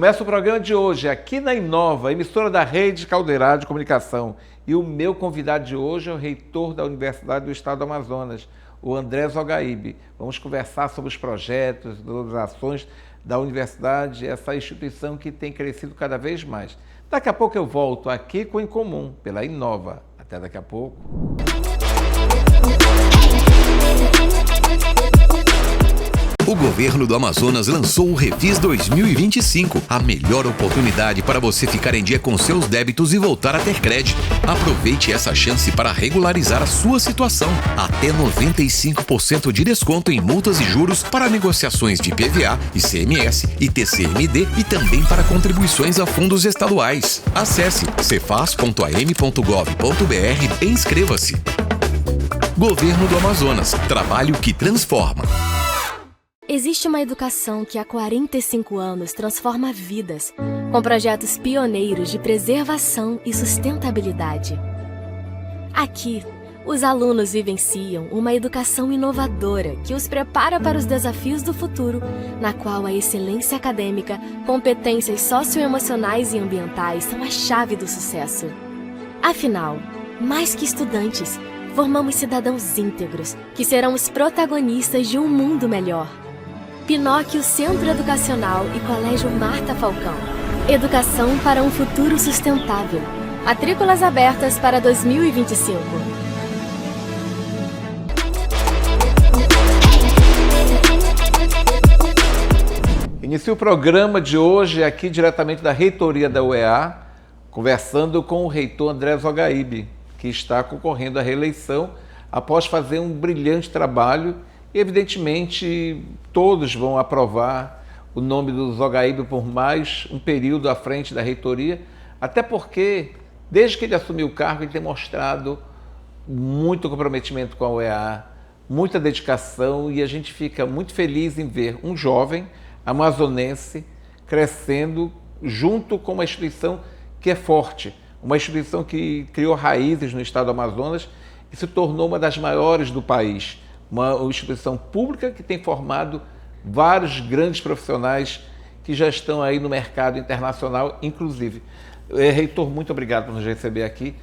Começa o programa de hoje aqui na Inova, emissora da Rede Caldeirada de Comunicação. E o meu convidado de hoje é o reitor da Universidade do Estado do Amazonas, o André Zogaíbe. Vamos conversar sobre os projetos, as ações da universidade, essa instituição que tem crescido cada vez mais. Daqui a pouco eu volto aqui com o Em Comum, pela Inova. Até daqui a pouco. O governo do Amazonas lançou o Refis 2025, a melhor oportunidade para você ficar em dia com seus débitos e voltar a ter crédito. Aproveite essa chance para regularizar a sua situação. Até 95% de desconto em multas e juros para negociações de IPVA, ICMS e TCMD e também para contribuições a fundos estaduais. Acesse cefaz.am.gov.br e inscreva-se. Governo do Amazonas. Trabalho que transforma. Existe uma educação que há 45 anos transforma vidas, com projetos pioneiros de preservação e sustentabilidade. Aqui, os alunos vivenciam uma educação inovadora que os prepara para os desafios do futuro, na qual a excelência acadêmica, competências socioemocionais e ambientais são a chave do sucesso. Afinal, mais que estudantes, formamos cidadãos íntegros que serão os protagonistas de um mundo melhor. Pinóquio Centro Educacional e Colégio Marta Falcão. Educação para um futuro sustentável. Matrículas abertas para 2025. Inicio o programa de hoje aqui diretamente da reitoria da UEA, conversando com o reitor André Zogaíbe, que está concorrendo à reeleição após fazer um brilhante trabalho. E, evidentemente, todos vão aprovar o nome do Zogaíbe por mais um período à frente da reitoria, até porque, desde que ele assumiu o cargo, ele tem mostrado muito comprometimento com a UEA, muita dedicação, e a gente fica muito feliz em ver um jovem amazonense crescendo junto com uma instituição que é forte, uma instituição que criou raízes no estado do Amazonas e se tornou uma das maiores do país. Uma instituição pública que tem formado vários grandes profissionais que já estão aí no mercado internacional, inclusive. Reitor, muito obrigado por nos receber aqui.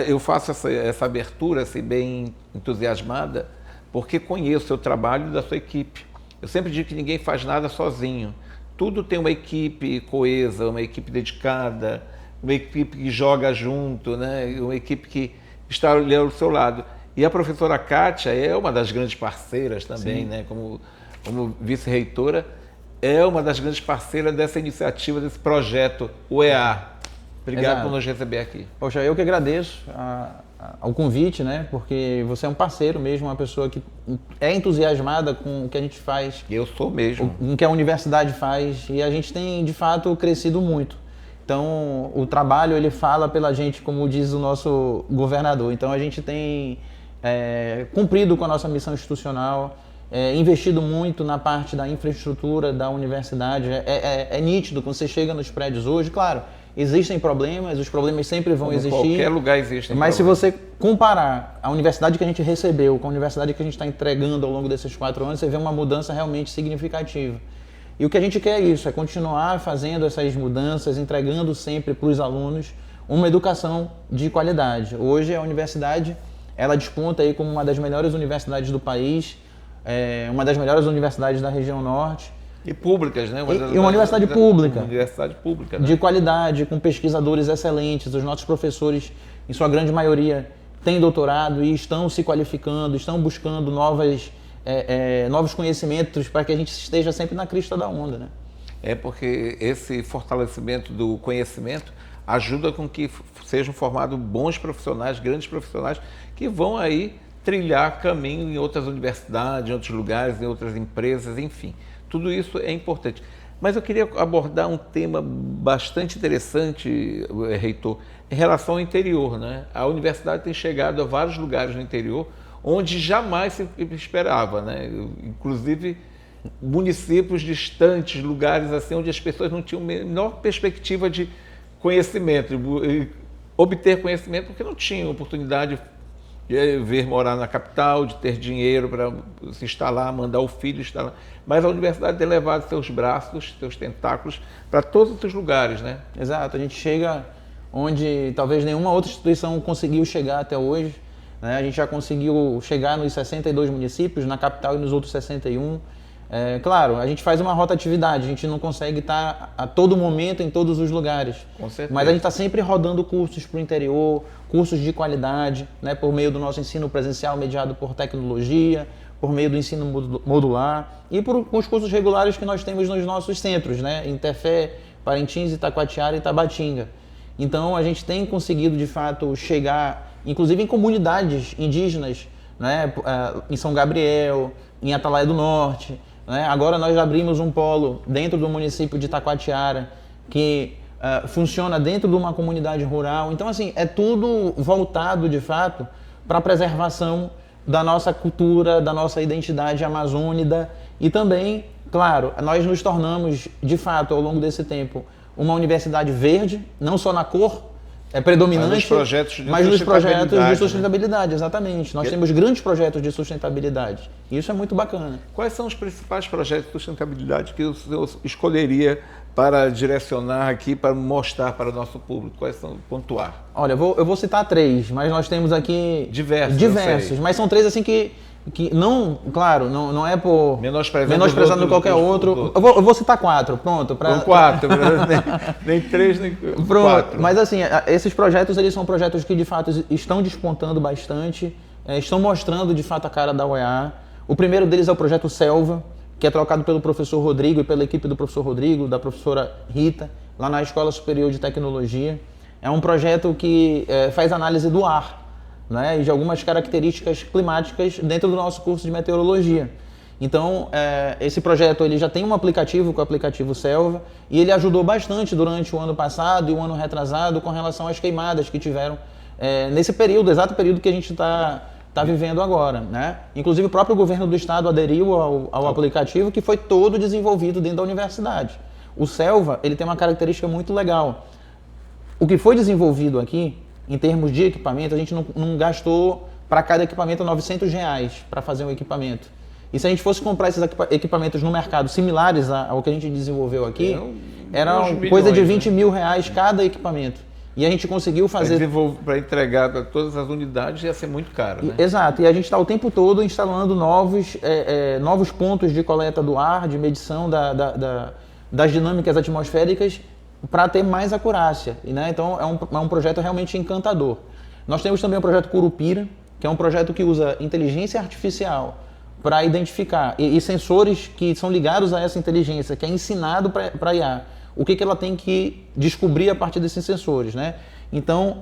Eu faço essa abertura assim, bem entusiasmada, porque conheço o seu trabalho e da sua equipe. Eu sempre digo que ninguém faz nada sozinho. Tudo tem uma equipe coesa, uma equipe dedicada, uma equipe que joga junto, né? Uma equipe que está ali ao seu lado. E a professora Kátia é uma das grandes parceiras também, né? Como vice-reitora, é uma das grandes parceiras dessa iniciativa, desse projeto UEA. Obrigado por nos receber aqui. Poxa, eu que agradeço ao convite, né? Porque você é um parceiro mesmo, uma pessoa que é entusiasmada com o que a gente faz. Eu sou mesmo. Com o que a universidade faz, e a gente tem, de fato, crescido muito. Então, o trabalho, ele fala pela gente, como diz o nosso governador. Então, a gente tem cumprido com a nossa missão institucional, investido muito na parte da infraestrutura da universidade. É nítido, quando você chega nos prédios hoje, claro, existem problemas, os problemas sempre vão existir. Em qualquer lugar existem Mas problemas. Se você comparar a universidade que a gente recebeu com a universidade que a gente está entregando ao longo desses 4 anos, você vê uma mudança realmente significativa. E o que a gente quer é isso, é continuar fazendo essas mudanças, entregando sempre para os alunos uma educação de qualidade. Hoje a universidade, ela desponta aí como uma das melhores universidades do país, uma das melhores universidades da região norte. E públicas, né? E uma universidade pública. Uma universidade pública, né? De qualidade, com pesquisadores excelentes. Os nossos professores, em sua grande maioria, têm doutorado e estão se qualificando, estão buscando novos conhecimentos para que a gente esteja sempre na crista da onda, né? É porque esse fortalecimento do conhecimento ajuda com que sejam formados bons profissionais, grandes profissionais, que vão aí trilhar caminho em outras universidades, em outros lugares, em outras empresas, enfim. Tudo isso é importante. Mas eu queria abordar um tema bastante interessante, reitor, em relação ao interior, né? A universidade tem chegado a vários lugares no interior onde jamais se esperava, né? Inclusive municípios distantes, lugares assim onde as pessoas não tinham a menor perspectiva de conhecimento, obter conhecimento porque não tinham oportunidade de vir morar na capital, de ter dinheiro para se instalar, mandar o filho instalar. Mas a universidade tem levado seus braços, seus tentáculos para todos os lugares, né? Exato, a gente chega onde talvez nenhuma outra instituição conseguiu chegar até hoje, né? A gente já conseguiu chegar nos 62 municípios, na capital e nos outros 61. Claro, a gente faz uma rotatividade, a gente não consegue estar a todo momento em todos os lugares. Com certeza. Mas a gente está sempre rodando cursos para o interior, cursos de qualidade, né, por meio do nosso ensino presencial mediado por tecnologia, por meio do ensino modular e com os cursos regulares que nós temos nos nossos centros, né, em Tefé, Parintins, Itacoatiara e Tabatinga. Então a gente tem conseguido de fato chegar, inclusive em comunidades indígenas, né, em São Gabriel, em Atalaia do Norte. Agora nós abrimos um polo dentro do município de Itacoatiara que funciona dentro de uma comunidade rural. Então, assim, é tudo voltado, de fato, para a preservação da nossa cultura, da nossa identidade amazônica e também, claro, nós nos tornamos, de fato, ao longo desse tempo, uma universidade verde, não só na cor predominante, mas nos projetos de sustentabilidade, né? Exatamente. Nós temos grandes projetos de sustentabilidade. E isso é muito bacana. Quais são os principais projetos de sustentabilidade que o senhor escolheria para direcionar aqui, para mostrar para o nosso público? Quais são? Pontuar. Olha, eu vou citar 3, mas nós temos aqui diversos, mas são 3 assim que não, claro, não é por menosprezando qualquer outro. Eu vou citar 4, pronto. São 4, nem 3, nem 4. Mas assim, esses projetos, eles são projetos que de fato estão despontando bastante, estão mostrando de fato a cara da UEA. O primeiro deles é o projeto Selva, que é trocado pelo professor Rodrigo e pela equipe do professor Rodrigo, da professora Rita, lá na Escola Superior de Tecnologia. É um projeto que faz análise do ar, né, e de algumas características climáticas dentro do nosso curso de meteorologia. Então, esse projeto ele já tem um aplicativo, que é o aplicativo Selva, e ele ajudou bastante durante o ano passado e o ano retrasado com relação às queimadas que tiveram nesse período, exato período que a gente está vivendo agora, né? Inclusive o próprio governo do estado aderiu ao aplicativo, que foi todo desenvolvido dentro da universidade. O Selva ele tem uma característica muito legal. O que foi desenvolvido aqui, em termos de equipamento, a gente não gastou para cada equipamento R$900 para fazer um equipamento. E se a gente fosse comprar esses equipamentos no mercado similares ao que a gente desenvolveu aqui, era coisa de R$20 mil cada equipamento. E a gente conseguiu fazer... Para entregar para todas as unidades ia ser muito caro, né? Exato, e a gente está o tempo todo instalando novos pontos de coleta do ar, de medição das dinâmicas atmosféricas, para ter mais acurácia, né? Então é um projeto realmente encantador. Nós temos também o projeto Curupira, que é um projeto que usa inteligência artificial para identificar e sensores que são ligados a essa inteligência, que é ensinado para a IA, o que ela tem que descobrir a partir desses sensores, né? Então,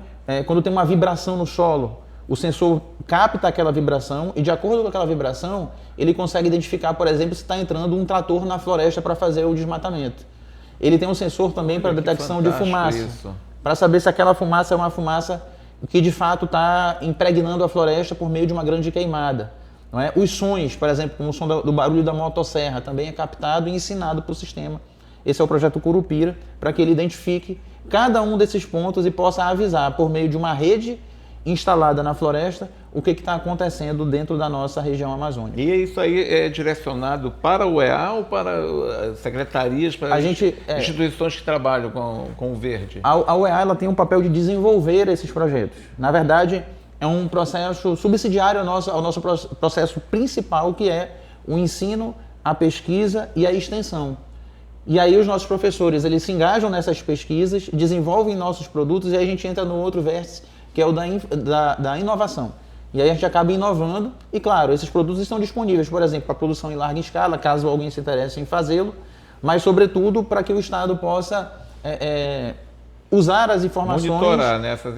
quando tem uma vibração no solo, o sensor capta aquela vibração e, de acordo com aquela vibração, ele consegue identificar, por exemplo, se está entrando um trator na floresta para fazer o desmatamento. Ele tem um sensor também para detecção de fumaça, para saber se aquela fumaça é uma fumaça que de fato está impregnando a floresta por meio de uma grande queimada. Não é? Os sons, por exemplo, como o som do barulho da motosserra, também é captado e ensinado para o sistema. Esse é o projeto Curupira, para que ele identifique cada um desses pontos e possa avisar por meio de uma rede instalada na floresta o que está acontecendo dentro da nossa região amazônica. E isso aí é direcionado para o UEA ou para secretarias, para instituições que trabalham com o verde? A UEA ela tem um papel de desenvolver esses projetos. Na verdade, é um processo subsidiário ao nosso processo principal, que é o ensino, a pesquisa e a extensão. E aí os nossos professores eles se engajam nessas pesquisas, desenvolvem nossos produtos e aí a gente entra no outro vértice, que é o da inovação. E aí a gente acaba inovando e, claro, esses produtos estão disponíveis, por exemplo, para produção em larga escala, caso alguém se interesse em fazê-lo, mas, sobretudo, para que o Estado possa usar as informações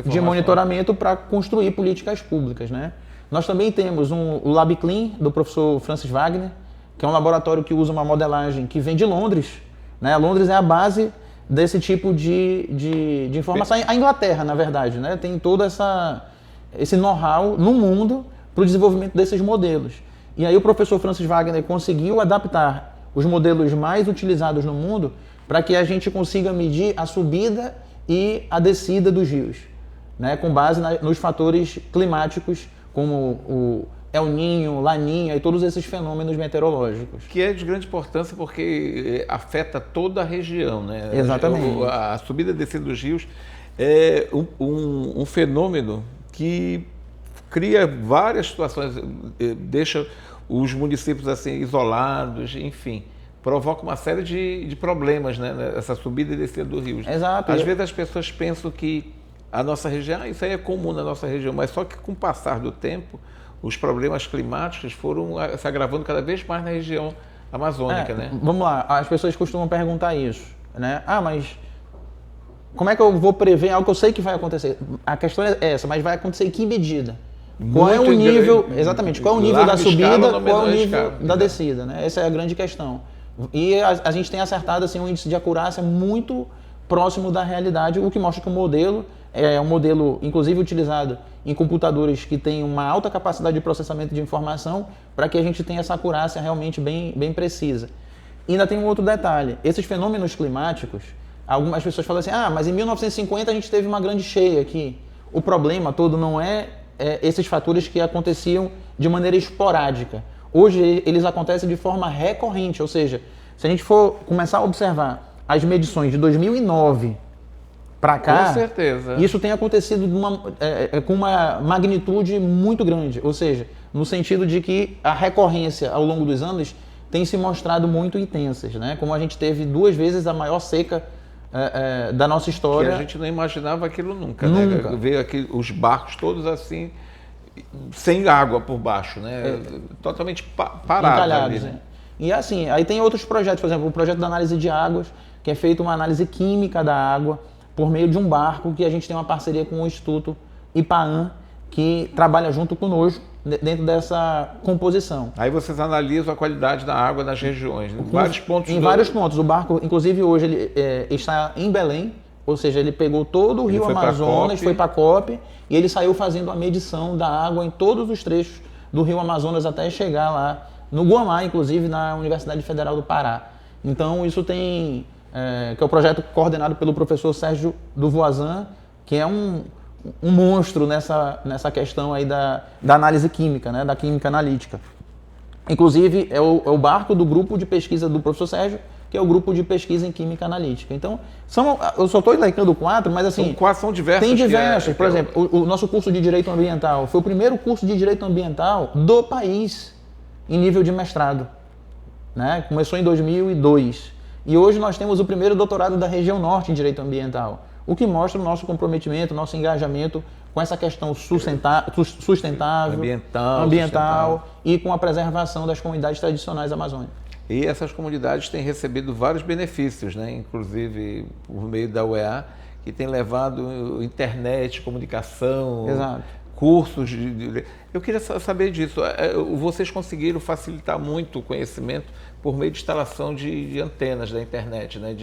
de monitoramento para construir políticas públicas, né? Nós também temos o LabClean, do professor Francis Wagner, que é um laboratório que usa uma modelagem que vem de Londres, né? Londres é a base desse tipo de informação. A Inglaterra, na verdade, né? Tem todo esse know-how no mundo para o desenvolvimento desses modelos. E aí o professor Francis Wagner conseguiu adaptar os modelos mais utilizados no mundo para que a gente consiga medir a subida e a descida dos rios, né? Com base nos fatores climáticos como o El Niño, Laninha e todos esses fenômenos meteorológicos. Que é de grande importância porque afeta toda a região, né? Exatamente. A subida e descida dos rios é um fenômeno que cria várias situações, deixa os municípios assim isolados, enfim, provoca uma série de problemas, né? Essa subida e descida do rio. Exato. Às vezes as pessoas pensam que a nossa região, isso aí é comum na nossa região, mas só que com o passar do tempo, os problemas climáticos foram se agravando cada vez mais na região amazônica, né? Vamos lá, as pessoas costumam perguntar isso, né? Ah, mas como é que eu vou prever algo que eu sei que vai acontecer? A questão é essa, mas vai acontecer em que medida? Qual é o nível, exatamente, qual é o nível da subida, qual é o nível da descida, né? Essa é a grande questão. E a gente tem acertado assim, um índice de acurácia muito próximo da realidade, o que mostra que o modelo é um modelo, inclusive, utilizado em computadores que têm uma alta capacidade de processamento de informação para que a gente tenha essa acurácia realmente bem precisa. E ainda tem um outro detalhe, esses fenômenos climáticos, algumas pessoas falam assim, mas em 1950 a gente teve uma grande cheia aqui. O problema todo não é esses fatores que aconteciam de maneira esporádica. Hoje eles acontecem de forma recorrente, ou seja, se a gente for começar a observar as medições de 2009 para cá, com certeza, isso tem acontecido com uma magnitude muito grande, ou seja, no sentido de que a recorrência ao longo dos anos tem se mostrado muito intensas, né? Como a gente teve 2 vezes a maior seca da nossa história. Que a gente não imaginava aquilo nunca. Nunca. Né? Ver aqui os barcos todos assim, sem água por baixo, né? Totalmente parados. Encalhados, ali, né? E assim, aí tem outros projetos, por exemplo, o projeto da análise de águas, que é feita uma análise química da água por meio de um barco que a gente tem uma parceria com o Instituto IPAAN, que trabalha junto conosco dentro dessa composição. Aí vocês analisam a qualidade da água nas regiões, em vários pontos. Em vários pontos. O barco, inclusive hoje, ele está em Belém, ou seja, ele pegou todo o rio Amazonas, foi para a COP e ele saiu fazendo a medição da água em todos os trechos do rio Amazonas até chegar lá no Guamá, inclusive na Universidade Federal do Pará. Então isso tem, que é o projeto coordenado pelo professor Sérgio Duvoisin, que é um monstro nessa questão aí da análise química, né, da química analítica. Inclusive é o barco do grupo de pesquisa do professor Sérgio, que é o grupo de pesquisa em química analítica. Então, eu só estou elencando 4, mas assim... São diversas. Tem diversas. Por exemplo, o nosso curso de Direito Ambiental foi o primeiro curso de Direito Ambiental do país em nível de mestrado. Né? Começou em 2002. E hoje nós temos o primeiro doutorado da região norte em Direito Ambiental, o que mostra o nosso comprometimento, o nosso engajamento com essa questão sustentável, ambiental e com a preservação das comunidades tradicionais amazônicas. E essas comunidades têm recebido vários benefícios, né? Inclusive por meio da UEA, que tem levado internet, comunicação, exato, cursos. Eu queria saber disso. Vocês conseguiram facilitar muito o conhecimento por meio de instalação de antenas da internet, né?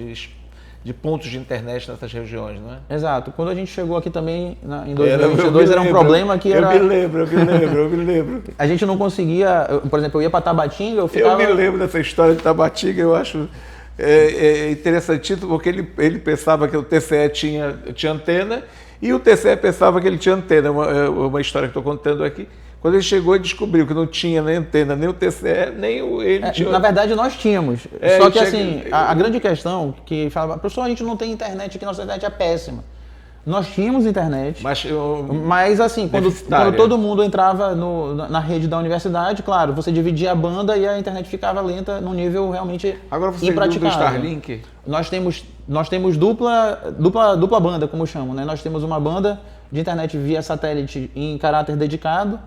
De pontos de internet nessas regiões, não é? Exato. Quando a gente chegou aqui também, em 2022, era um problema que era... Eu me lembro. A gente não conseguia... Por exemplo, eu ia para Tabatinga, eu ficava... Eu me lembro dessa história de Tabatinga, eu acho interessantíssimo, porque ele pensava que o TCE tinha antena e o TCE pensava que ele tinha antena. Uma história que estou contando aqui. Quando ele chegou, ele descobriu que não tinha nem antena, nem o TCE, nem ele tinha... Na verdade, nós tínhamos. Só que assim, a grande questão que falava, professor, a gente não tem internet aqui, nossa internet é péssima. Nós tínhamos internet, mas assim, quando todo mundo entrava na rede da universidade, claro, você dividia a banda e a internet ficava lenta num nível realmente Agora você impraticável. Agora você do Starlink? Nós temos dupla banda, como chamam, né? Nós temos uma banda de internet via satélite em caráter dedicado,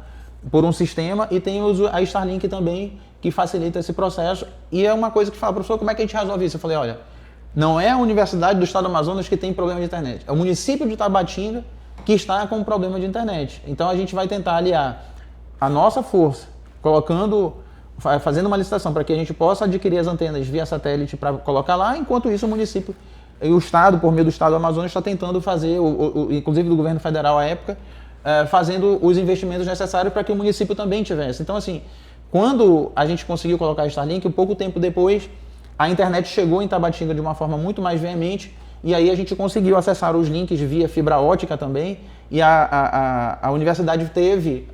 por um sistema, e tem a Starlink também, que facilita esse processo. E é uma coisa que fala, professor, como é que a gente resolve isso? Eu falei, olha, não é a Universidade do Estado do Amazonas que tem problema de internet, é o município de Tabatinga que está com problema de internet. Então a gente vai tentar aliar a nossa força, fazendo uma licitação para que a gente possa adquirir as antenas via satélite para colocar lá, enquanto isso o município e o Estado, por meio do Estado do Amazonas, está tentando fazer, inclusive do governo federal à época, fazendo os investimentos necessários para que o município também tivesse. Então, assim, quando a gente conseguiu colocar a Starlink, pouco tempo depois, a internet chegou em Tabatinga de uma forma muito mais veemente e aí a gente conseguiu acessar os links via fibra ótica também, e a universidade teve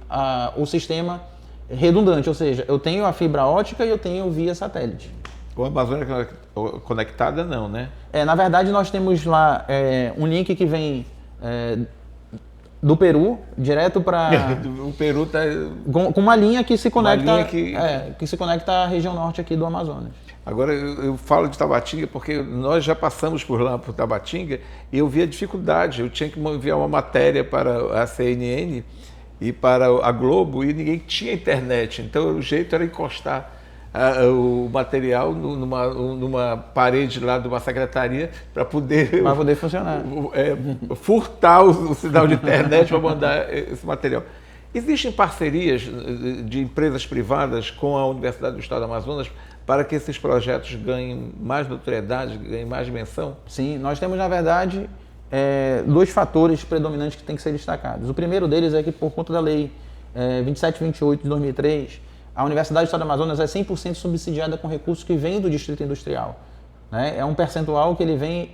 o sistema redundante, ou seja, eu tenho a fibra ótica e eu tenho via satélite. O Amazônia Conectada não, né? Na verdade, nós temos lá um link que vem do Peru, direto para... O Peru está... Com uma linha que se conecta, que se conecta à região norte aqui do Amazonas. Agora, eu falo de Tabatinga porque nós já passamos por lá, por Tabatinga, e eu vi a dificuldade. Eu tinha que enviar uma matéria para a CNN e para a Globo e ninguém tinha internet. Então, o jeito era encostar o material numa parede lá de uma secretaria para poder funcionar. Furtar o sinal de internet para mandar esse material. Existem parcerias de empresas privadas com a Universidade do Estado do Amazonas para que esses projetos ganhem mais notoriedade, ganhem mais dimensão? Sim, nós temos, na verdade, dois fatores predominantes que têm que ser destacados. O primeiro deles é que, por conta da Lei 2728 de 2003, a Universidade do Estado do Amazonas é 100% subsidiada com recursos que vêm do Distrito Industrial, né? É um percentual que ele vem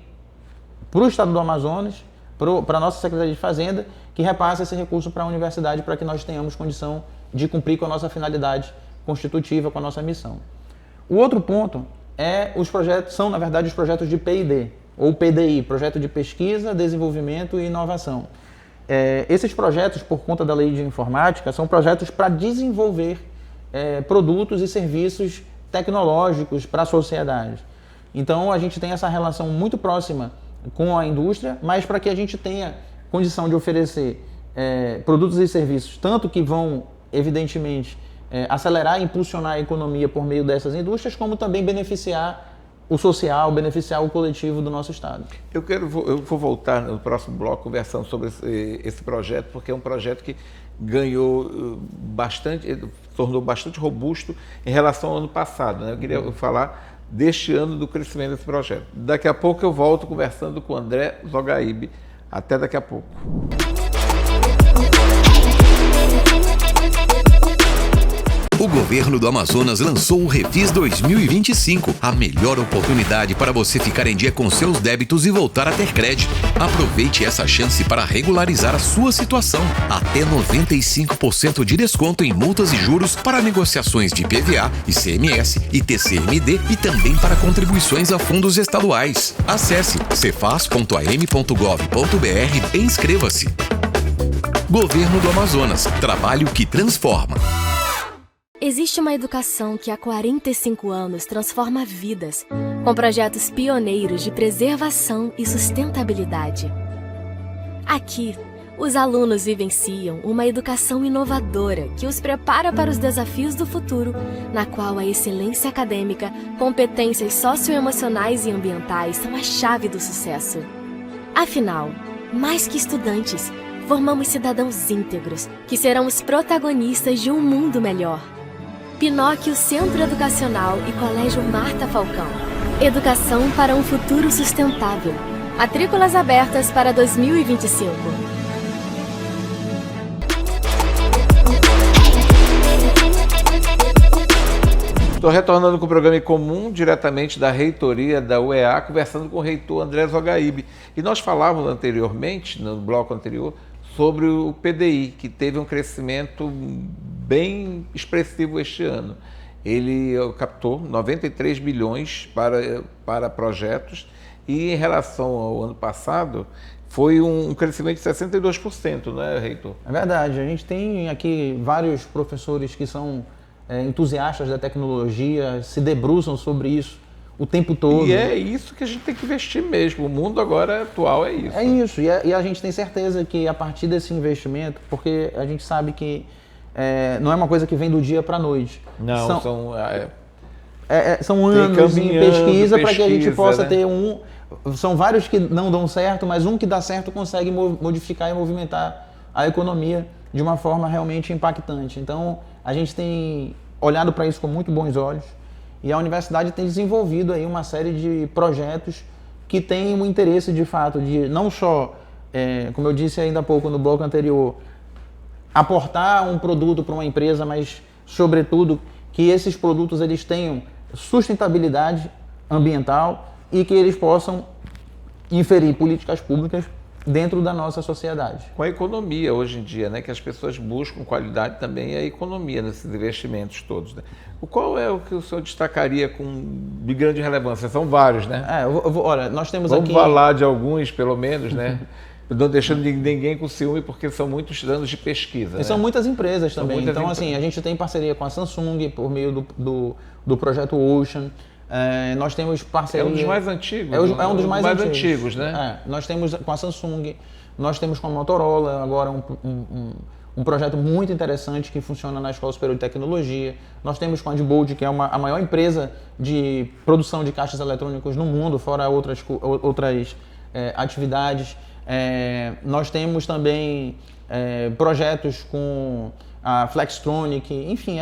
para o Estado do Amazonas, para a nossa Secretaria de Fazenda, que repassa esse recurso para a universidade para que nós tenhamos condição de cumprir com a nossa finalidade constitutiva, com a nossa missão. O outro ponto são, na verdade, os projetos de P&D, ou PDI, Projeto de Pesquisa, Desenvolvimento e Inovação. Esses projetos, por conta da Lei de Informática, são projetos para desenvolver produtos e serviços tecnológicos para a sociedade. Então, a gente tem essa relação muito próxima com a indústria, mas para que a gente tenha condição de oferecer produtos e serviços, tanto que vão, evidentemente, acelerar e impulsionar a economia por meio dessas indústrias, como também beneficiar o social, beneficiar o coletivo do nosso estado. Eu vou voltar no próximo bloco conversando sobre esse projeto, porque é um projeto que ganhou tornou bastante robusto em relação ao ano passado, né? Eu queria falar deste ano do crescimento desse projeto. Daqui a pouco eu volto conversando com o André Zogaíbe. Até daqui a pouco. O governo do Amazonas lançou o Refis 2025, a melhor oportunidade para você ficar em dia com seus débitos e voltar a ter crédito. Aproveite essa chance para regularizar a sua situação. Até 95% de desconto em multas e juros para negociações de IPVA, ICMS e TCMD e também para contribuições a fundos estaduais. Acesse cefaz.am.gov.br e inscreva-se. Governo do Amazonas. Trabalho que transforma. Existe uma educação que há 45 anos transforma vidas, com projetos pioneiros de preservação e sustentabilidade. Aqui, os alunos vivenciam uma educação inovadora que os prepara para os desafios do futuro, na qual a excelência acadêmica, competências socioemocionais e ambientais são a chave do sucesso. Afinal, mais que estudantes, formamos cidadãos íntegros que serão os protagonistas de um mundo melhor. Pinóquio Centro Educacional e Colégio Marta Falcão. Educação para um futuro sustentável. Matrículas abertas para 2025. Estou retornando com o programa em comum, diretamente da reitoria da UEA, conversando com o reitor André Zogaíbe. E nós falávamos anteriormente, no bloco anterior, sobre o PDI, que teve um crescimento bem expressivo este ano. Ele captou 93 bilhões para projetos e, em relação ao ano passado, foi um crescimento de 62%, não é, reitor? É verdade. A gente tem aqui vários professores que são entusiastas da tecnologia, se debruçam sobre isso o tempo todo. E é isso que a gente tem que investir mesmo. O mundo agora atual é isso. É isso. E a gente tem certeza que a partir desse investimento, porque a gente sabe que não é uma coisa que vem do dia para a noite. Não, são anos em pesquisa para que a gente possa, né, ter São vários que não dão certo, mas um que dá certo consegue modificar e movimentar a economia de uma forma realmente impactante. Então, a gente tem olhado para isso com muito bons olhos. E a universidade tem desenvolvido aí uma série de projetos que têm um interesse, de fato, de não só, como eu disse ainda há pouco no bloco anterior, aportar um produto para uma empresa, mas, sobretudo, que esses produtos eles tenham sustentabilidade ambiental e que eles possam inferir políticas públicas dentro da nossa sociedade. Com a economia hoje em dia, né, que as pessoas buscam qualidade também e a economia nesses investimentos todos. Né? Qual é o que o senhor destacaria de grande relevância? São vários, né? Olha, nós temos Vamos aqui... falar de alguns, pelo menos, né? Não deixando ninguém com ciúme, porque são muitos anos de pesquisa. E são muitas empresas também. Muitas então, assim, a gente tem parceria com a Samsung por meio do projeto Ocean. Nós temos parceria... É um dos mais antigos. É um dos mais antigos, né? Nós temos com a Samsung, nós temos com a Motorola agora um projeto muito interessante que funciona na Escola Superior de Tecnologia. Nós temos com a Diebold, que é a maior empresa de produção de caixas eletrônicos no mundo, fora outras atividades. Nós temos também projetos com a Flextronic, enfim,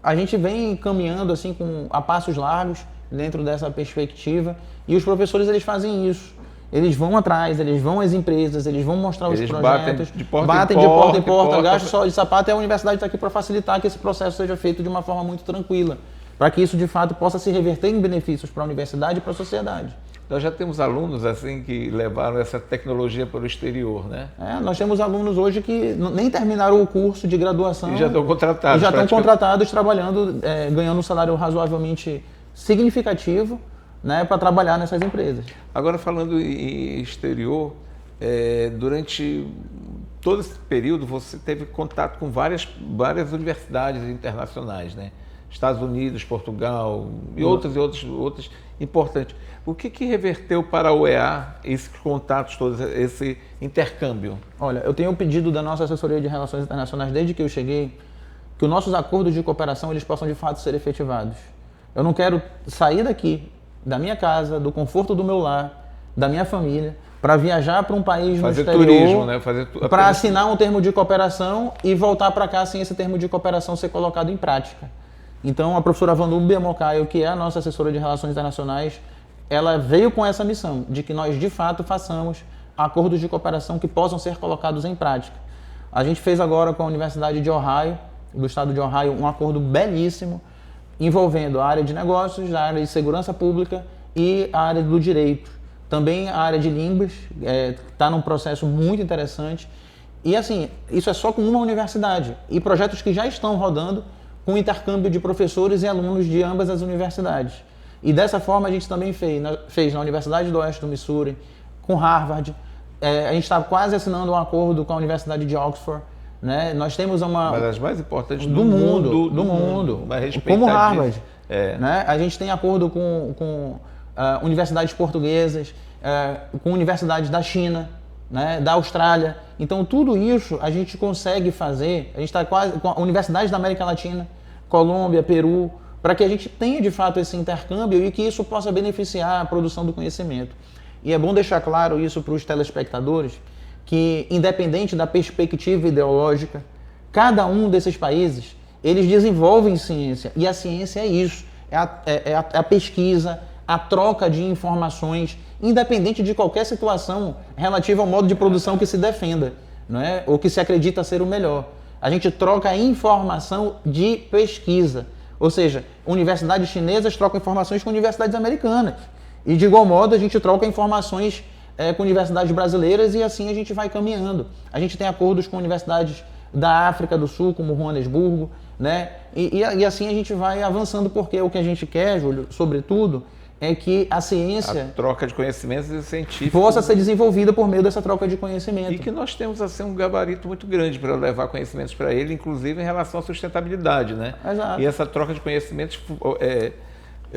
a gente vem caminhando assim a passos largos dentro dessa perspectiva, e os professores eles fazem isso. Eles vão atrás, eles vão às empresas, eles vão mostrar os projetos, batem de porta em porta, gastam só de sapato, e a universidade está aqui para facilitar que esse processo seja feito de uma forma muito tranquila, para que isso de fato possa se reverter em benefícios para a universidade e para a sociedade. Nós já temos alunos assim que levaram essa tecnologia para o exterior, né? Nós temos alunos hoje que nem terminaram o curso de graduação e já estão contratados. E já estão contratados, trabalhando, ganhando um salário razoavelmente significativo, né, para trabalhar nessas empresas. Agora, falando em exterior, durante todo esse período você teve contato com várias universidades internacionais, né? Estados Unidos, Portugal e outras importantes. O que reverteu para a UEA esses contatos todos, esse intercâmbio? Olha, eu tenho pedido da nossa assessoria de relações internacionais desde que eu cheguei que os nossos acordos de cooperação eles possam de fato ser efetivados. Eu não quero sair daqui, da minha casa, do conforto do meu lar, da minha família, para viajar para um país no exterior, turismo, né? Para assinar um termo de cooperação e voltar para cá sem esse termo de cooperação ser colocado em prática. Então, a professora Vanúbia Mocaio, que é a nossa assessora de relações internacionais, ela veio com essa missão de que nós, de fato, façamos acordos de cooperação que possam ser colocados em prática. A gente fez agora com a Universidade de Ohio, do estado de Ohio, um acordo belíssimo, envolvendo a área de negócios, a área de segurança pública e a área do direito. Também a área de línguas está num processo muito interessante. E assim, isso é só com uma universidade. E projetos que já estão rodando com intercâmbio de professores e alunos de ambas as universidades. E dessa forma a gente também fez na Universidade do Oeste do Missouri, com Harvard. A gente está quase assinando um acordo com a Universidade de Oxford. Né? Nós temos uma das mais importantes do mundo, como Harvard. Né? A gente tem acordo com universidades portuguesas, com universidades da China, né? Da Austrália. Então tudo isso a gente consegue fazer. A gente está quase com universidades da América Latina, Colômbia, Peru, para que a gente tenha de fato esse intercâmbio e que isso possa beneficiar a produção do conhecimento. E é bom deixar claro isso para os telespectadores, que independente da perspectiva ideológica, cada um desses países, eles desenvolvem ciência, e a ciência é isso, é a pesquisa, a troca de informações, independente de qualquer situação relativa ao modo de produção que se defenda, não é? Ou que se acredita ser o melhor. A gente troca informação de pesquisa, ou seja, universidades chinesas trocam informações com universidades americanas, e de igual modo a gente troca informações com universidades brasileiras e assim a gente vai caminhando. A gente tem acordos com universidades da África do Sul, como Joanesburgo, né? E assim a gente vai avançando, porque o que a gente quer, Júlio, sobretudo, é que a ciência... A troca de conhecimentos científicos... possa ser desenvolvida por meio dessa troca de conhecimento. E que nós temos assim um gabarito muito grande para levar conhecimentos para ele, inclusive em relação à sustentabilidade, né? Exato. E essa troca de conhecimentos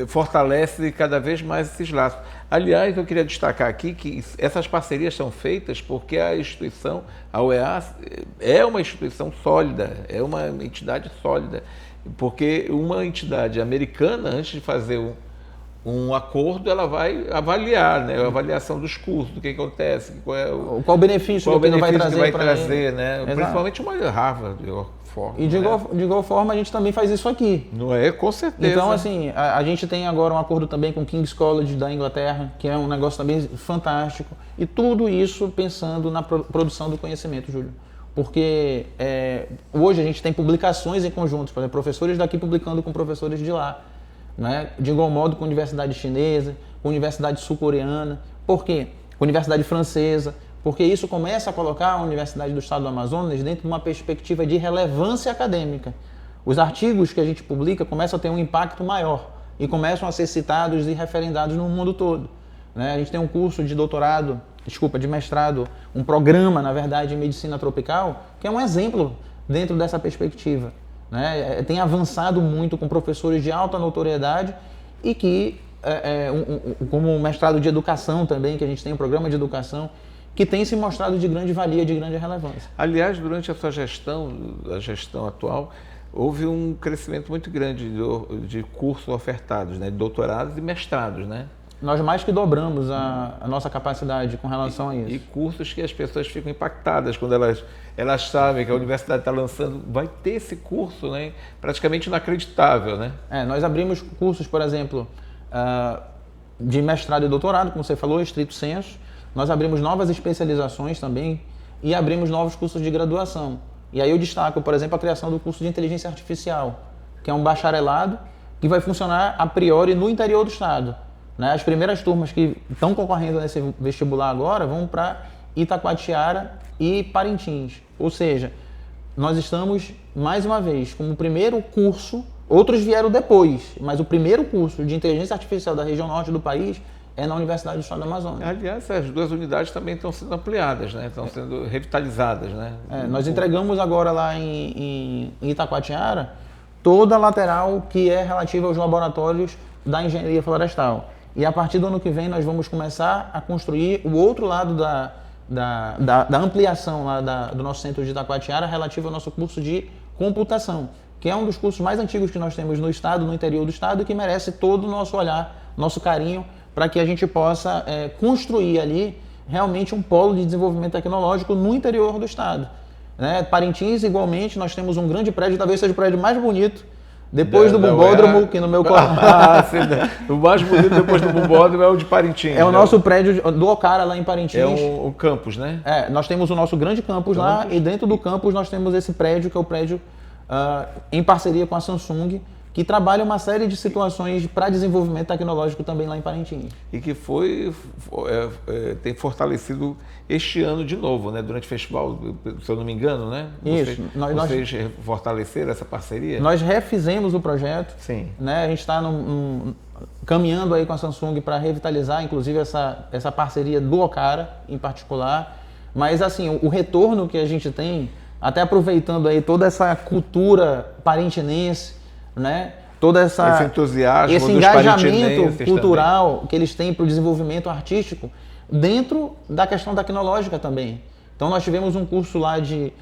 fortalece cada vez mais esses laços. Aliás, eu queria destacar aqui que essas parcerias são feitas porque a instituição, a UEA, é uma instituição sólida, é uma entidade sólida, porque uma entidade americana, antes de fazer um acordo, ela vai avaliar, né? A avaliação dos custos, do que acontece, qual o benefício que vai trazer, né? Principalmente uma Harvard. E de igual forma a gente também faz isso aqui. Não é? Com certeza. Então, assim, a gente tem agora um acordo também com o King's College da Inglaterra, que é um negócio também fantástico. E tudo isso pensando na produção do conhecimento, Júlio. Porque hoje a gente tem publicações em conjunto, por exemplo, professores daqui publicando com professores de lá. Né? De igual modo com a universidade chinesa, com a universidade sul-coreana. Por quê? Universidade Francesa, porque isso começa a colocar a Universidade do Estado do Amazonas dentro de uma perspectiva de relevância acadêmica. Os artigos que a gente publica começam a ter um impacto maior e começam a ser citados e referendados no mundo todo, né? A gente tem um curso de de mestrado, um programa, na verdade, em medicina tropical, que é um exemplo dentro dessa perspectiva, né? Tem avançado muito com professores de alta notoriedade e que, como o mestrado de educação também, que a gente tem um programa de educação, que tem se mostrado de grande valia, de grande relevância. Aliás, durante a sua gestão, a gestão atual, houve um crescimento muito grande de cursos ofertados, né? De doutorados e mestrados, né? Nós mais que dobramos a nossa capacidade com relação a isso. E cursos que as pessoas ficam impactadas quando elas sabem que a universidade está lançando, vai ter esse curso, né? Praticamente inacreditável, né? Nós abrimos cursos, por exemplo, de mestrado e doutorado, como você falou, estrito sensu. Nós abrimos novas especializações também e abrimos novos cursos de graduação. E aí eu destaco, por exemplo, a criação do curso de inteligência artificial, que é um bacharelado que vai funcionar a priori no interior do estado, né? As primeiras turmas que estão concorrendo nesse vestibular agora vão para Itacoatiara e Parintins. Ou seja, nós estamos, mais uma vez, como o primeiro curso, outros vieram depois, mas o primeiro curso de inteligência artificial da região norte do país é na Universidade do Estado do Amazonas. Aliás, as duas unidades também estão sendo ampliadas, né? Estão sendo revitalizadas, né? Nós entregamos agora lá em Itacoatiara toda a lateral que é relativa aos laboratórios da engenharia florestal. E a partir do ano que vem nós vamos começar a construir o outro lado da ampliação lá do nosso centro de Itacoatiara relativo ao nosso curso de computação, que é um dos cursos mais antigos que nós temos no estado, no interior do estado, e que merece todo o nosso olhar, nosso carinho, para que a gente possa construir ali realmente um polo de desenvolvimento tecnológico no interior do estado, né? Parintins, igualmente, nós temos um grande prédio, talvez seja o prédio mais bonito, depois do Bumbódromo, que no meu o mais bonito depois do Bumbódromo é o de Parintins. É o nosso prédio do Ocara, lá em Parintins. É o campus, né? Nós temos o nosso grande campus lá, e dentro do campus nós temos esse prédio, que é o prédio em parceria com a Samsung, que trabalha uma série de situações para desenvolvimento tecnológico também lá em Parintins. E que tem fortalecido este ano de novo, né? Durante o festival, se eu não me engano, né? Isso. Vocês fortaleceram essa parceria? Nós refizemos o projeto. Sim. Né? A gente está caminhando aí com a Samsung para revitalizar, inclusive, essa parceria do Ocara, em particular. Mas, assim, o retorno que a gente tem, até aproveitando aí toda essa cultura parintinense, né? Todo esse entusiasmo, esse engajamento cultural também que eles têm para o desenvolvimento artístico dentro da questão tecnológica também. Então nós tivemos um curso lá de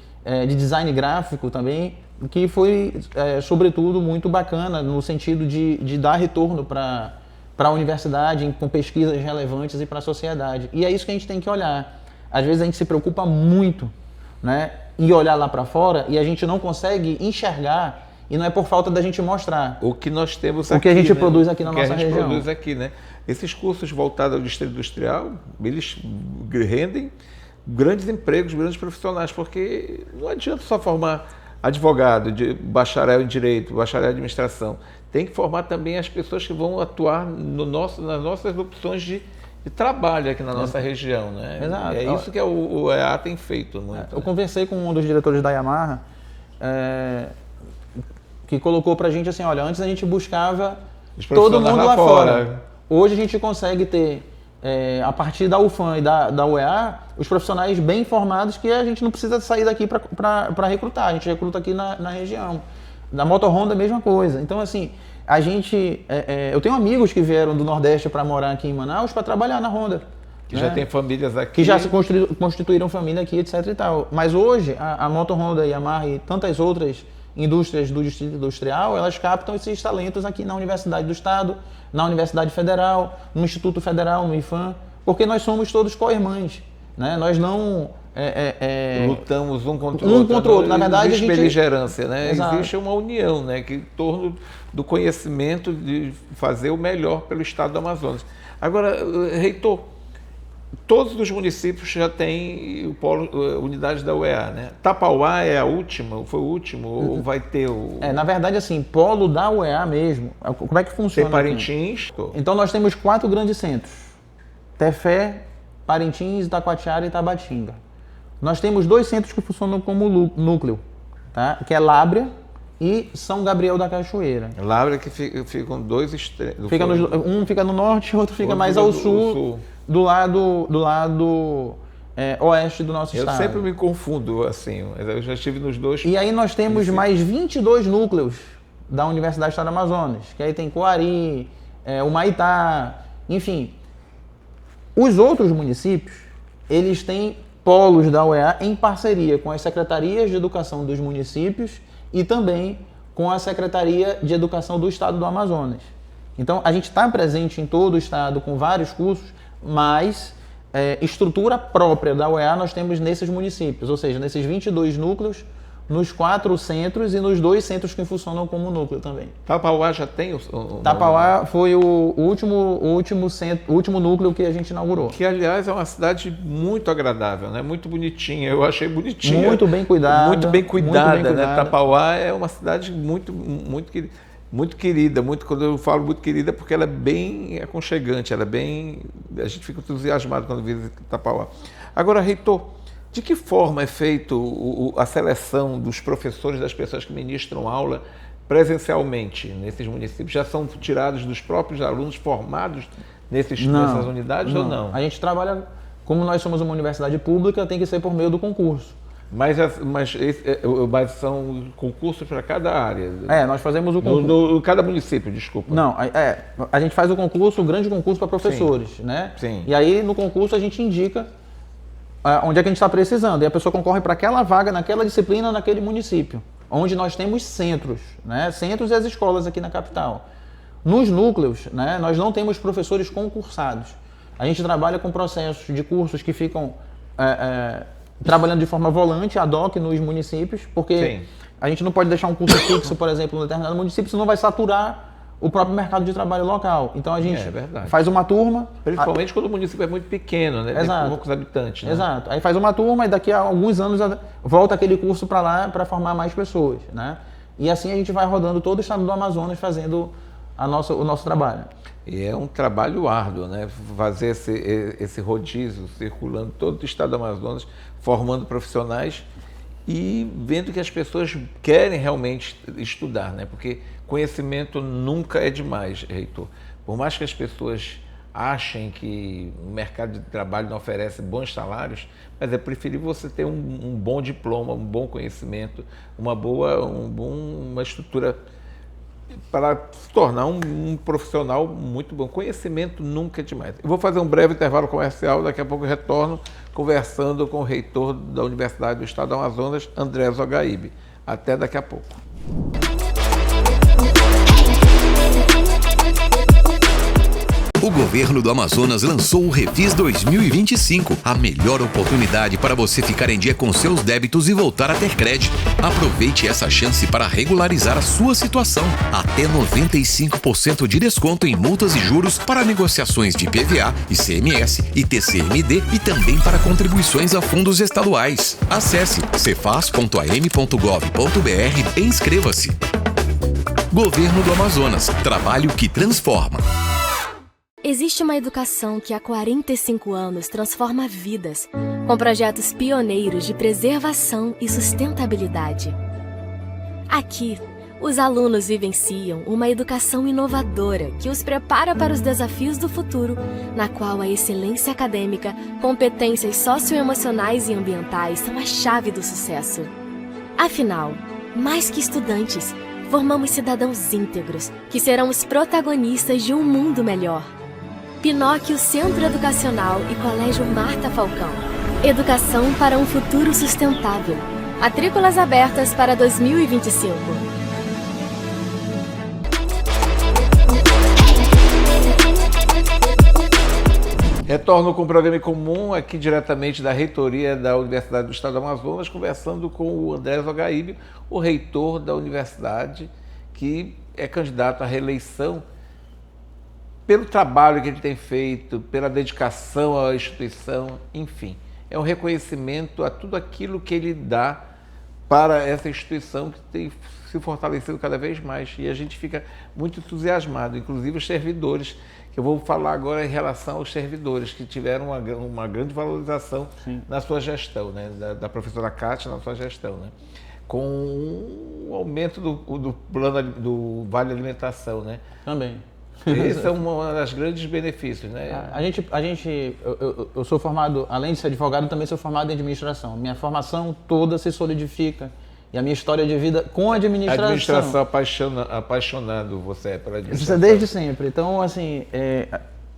design gráfico também, que foi sobretudo muito bacana no sentido de dar retorno para a universidade com pesquisas relevantes e para a sociedade. E é isso que a gente tem que olhar. Às vezes a gente se preocupa muito, né, em olhar lá para fora e a gente não consegue enxergar. E não é por falta da gente mostrar o que nós temos aqui, o que a gente produz aqui na nossa região. O que a gente produz aqui, né? Esses cursos voltados ao distrito industrial, eles rendem grandes empregos, grandes profissionais, porque não adianta só formar advogado, bacharel em direito, bacharel em administração. Tem que formar também as pessoas que vão atuar nas nossas opções de trabalho aqui na nossa região, né? Exato. É isso que o EA tem feito muito. Eu conversei com um dos diretores da Yamaha, que colocou pra gente assim, olha, antes a gente buscava todo mundo lá fora. Hoje a gente consegue ter, a partir da UFAM e da UEA, os profissionais bem formados que a gente não precisa sair daqui para recrutar, a gente recruta aqui na região. Da Moto Honda, a mesma coisa. Então, assim, a gente... eu tenho amigos que vieram do Nordeste para morar aqui em Manaus para trabalhar na Honda. Que já tem famílias aqui. Que já se constituíram família aqui, etc e tal. Mas hoje, a Moto Honda, Yamaha e tantas outras indústrias do distrito industrial, elas captam esses talentos aqui na Universidade do Estado, na Universidade Federal, no Instituto Federal, no IFAM, porque nós somos todos co-irmãs, né? Nós não... lutamos um contra o outro. Na verdade, existe beligerância, né? Exato. Existe uma união, né? Que em torno do conhecimento de fazer o melhor pelo Estado do Amazonas. Agora, reitor, todos os municípios já têm o polo, unidade da UEA, né? Tapauá é a última, foi o último, ou vai ter o... na verdade, assim, polo da UEA mesmo. Como é que funciona? Tem Parintins. Então, nós temos 4 grandes centros. Tefé, Parintins, Itacoatiara e Tabatinga. Nós temos 2 centros que funcionam como núcleo, tá? Que é Lábrea e São Gabriel da Cachoeira. Lábrea que ficam 2 extremos. Um fica no norte, outro fica mais ao sul, do lado oeste do nosso estado. Eu sempre me confundo, assim, eu já estive nos dois. E aí nós temos mais 22 núcleos da Universidade do Estado do Amazonas, que aí tem Coari, Humaitá, enfim. Os outros municípios, eles têm polos da UEA em parceria com as secretarias de educação dos municípios e também com a Secretaria de Educação do Estado do Amazonas. Então, a gente está presente em todo o estado com vários cursos, mas estrutura própria da UEA nós temos nesses municípios, ou seja, nesses 22 núcleos, nos 4 centros e nos 2 centros que funcionam como núcleo também. Tapauá já tem o Tapauá foi o último núcleo que a gente inaugurou. Que, aliás, é uma cidade muito agradável, né? Muito bonitinha. Eu achei bonitinha. Muito bem cuidada. Muito bem cuidada, né? Tapauá é uma cidade muito querida. Quando eu falo muito querida, porque ela é bem aconchegante, a gente fica entusiasmado quando visita Tapauá. Agora, reitor, de que forma é feito a seleção dos professores, das pessoas que ministram aula presencialmente nesses municípios? Já são tirados dos próprios alunos formados nessas unidades ou não? A gente trabalha, como nós somos uma universidade pública, tem que ser por meio do concurso. Mas são concursos para cada área? Nós fazemos o concurso. Cada município, desculpa. Não, a gente faz o concurso, o grande concurso para professores, Sim. né? Sim. E aí no concurso a gente indica onde é que a gente está precisando. E a pessoa concorre para aquela vaga, naquela disciplina, naquele município. Onde nós temos centros, né? Centros e as escolas aqui na capital. Nos núcleos, né, nós não temos professores concursados. A gente trabalha com processos de cursos que ficam trabalhando de forma volante, ad hoc nos municípios, porque Sim. a gente não pode deixar um curso fixo, por exemplo, em um determinado município, senão vai saturar o próprio mercado de trabalho local. Então a gente faz uma turma... Principalmente quando o município é muito pequeno, né? Exato. Tem poucos habitantes. Né? Exato. Aí faz uma turma e daqui a alguns anos volta aquele curso para lá para formar mais pessoas, né? E assim a gente vai rodando todo o estado do Amazonas fazendo o nosso trabalho. E é um trabalho árduo, né? Fazer esse rodízio, circulando todo o estado do Amazonas, formando profissionais e vendo que as pessoas querem realmente estudar, né? Porque conhecimento nunca é demais, reitor. Por mais que as pessoas achem que o mercado de trabalho não oferece bons salários, mas é preferível você ter um bom diploma, um bom conhecimento, uma estrutura para se tornar um profissional muito bom. Conhecimento nunca é demais. Eu vou fazer um breve intervalo comercial, daqui a pouco eu retorno conversando com o reitor da Universidade do Estado do Amazonas, André Zogaíbe. Até daqui a pouco. O governo do Amazonas lançou o Refis 2025, a melhor oportunidade para você ficar em dia com seus débitos e voltar a ter crédito. Aproveite essa chance para regularizar a sua situação. Até 95% de desconto em multas e juros para negociações de IPVA, ICMS e TCMD e também para contribuições a fundos estaduais. Acesse cefaz.am.gov.br e inscreva-se. Governo do Amazonas. Trabalho que transforma. Existe uma educação que há 45 anos transforma vidas, com projetos pioneiros de preservação e sustentabilidade. Aqui, os alunos vivenciam uma educação inovadora que os prepara para os desafios do futuro, na qual a excelência acadêmica, competências socioemocionais e ambientais são a chave do sucesso. Afinal, mais que estudantes, formamos cidadãos íntegros que serão os protagonistas de um mundo melhor. Pinóquio Centro Educacional e Colégio Marta Falcão. Educação para um futuro sustentável. Matrículas abertas para 2025. Retorno com o programa em comum, aqui diretamente da reitoria da Universidade do Estado do Amazonas, conversando com o André Zogaíbe, o reitor da universidade, que é candidato à reeleição pelo trabalho que ele tem feito, pela dedicação à instituição, enfim. É um reconhecimento a tudo aquilo que ele dá para essa instituição que tem se fortalecido cada vez mais. E a gente fica muito entusiasmado, inclusive os servidores, que eu vou falar agora em relação aos servidores, que tiveram uma grande valorização na sua gestão, né? Da professora Kátia na sua gestão, né? Com o aumento do plano do Vale Alimentação, né? Também. Esse é um dos grandes benefícios, né? Eu sou formado, além de ser advogado, também sou formado em administração. Minha formação toda se solidifica. E a minha história de vida com a administração. Administração, apaixonado você é pela administração. Isso é desde sempre. Então, assim,